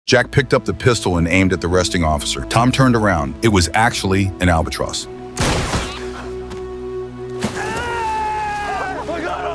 Jack picked up the pistol and aimed at the resting officer. Tom turned around. It was actually an albatross.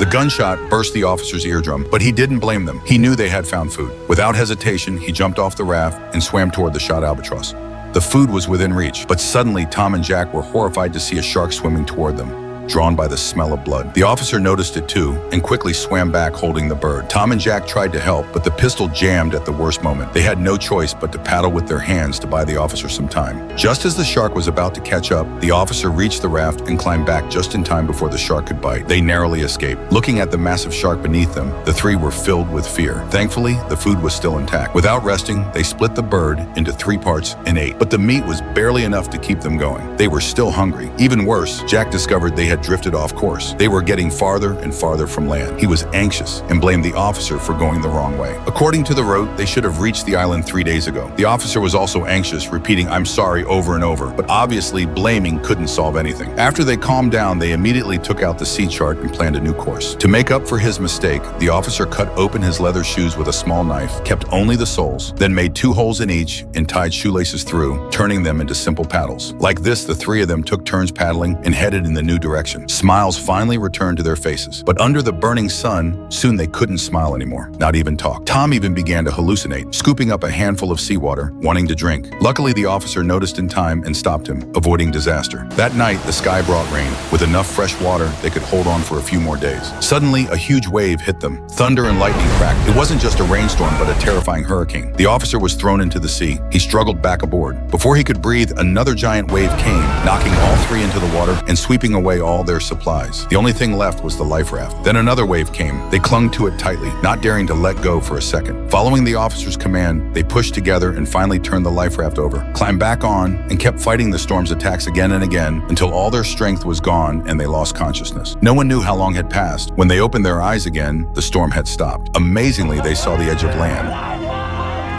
The gunshot burst the officer's eardrum, but he didn't blame them. He knew they had found food. Without hesitation, he jumped off the raft and swam toward the shot albatross. The food was within reach, but suddenly Tom and Jack were horrified to see a shark swimming toward them, drawn by the smell of blood. The officer noticed it too and quickly swam back holding the bird. Tom and Jack tried to help, but the pistol jammed at the worst moment. They had no choice but to paddle with their hands to buy the officer some time. Just as the shark was about to catch up, the officer reached the raft and climbed back just in time before the shark could bite. They narrowly escaped. Looking at the massive shark beneath them, the three were filled with fear. Thankfully, the food was still intact. Without resting, they split the bird into 3 parts and ate. But the meat was barely enough to keep them going. They were still hungry. Even worse, Jack discovered they had drifted off course. They were getting farther and farther from land. He was anxious and blamed the officer for going the wrong way. According to the route, they should have reached the island 3 days ago. The officer was also anxious, repeating "I'm sorry" over and over, but obviously blaming couldn't solve anything. After they calmed down, they immediately took out the sea chart and planned a new course. To make up for his mistake, the officer cut open his leather shoes with a small knife, kept only the soles, then made 2 holes in each and tied shoelaces through, turning them into simple paddles. Like this, the 3 of them took turns paddling and headed in the new direction. Smiles finally returned to their faces. But under the burning sun, soon they couldn't smile anymore, not even talk. Tom even began to hallucinate, scooping up a handful of seawater, wanting to drink. Luckily, the officer noticed in time and stopped him, avoiding disaster. That night, the sky brought rain. With enough fresh water, they could hold on for a few more days. Suddenly, a huge wave hit them. Thunder and lightning cracked. It wasn't just a rainstorm, but a terrifying hurricane. The officer was thrown into the sea. He struggled back aboard. Before he could breathe, another giant wave came, knocking all 3 into the water and sweeping away all their supplies. The only thing left was the life raft. Then another wave came. They clung to it tightly, not daring to let go for a second. Following the officer's command, they pushed together and finally turned the life raft over, climbed back on, and kept fighting the storm's attacks again and again until all their strength was gone and they lost consciousness. No one knew how long had passed. When they opened their eyes again, the storm had stopped. Amazingly, they saw the edge of land.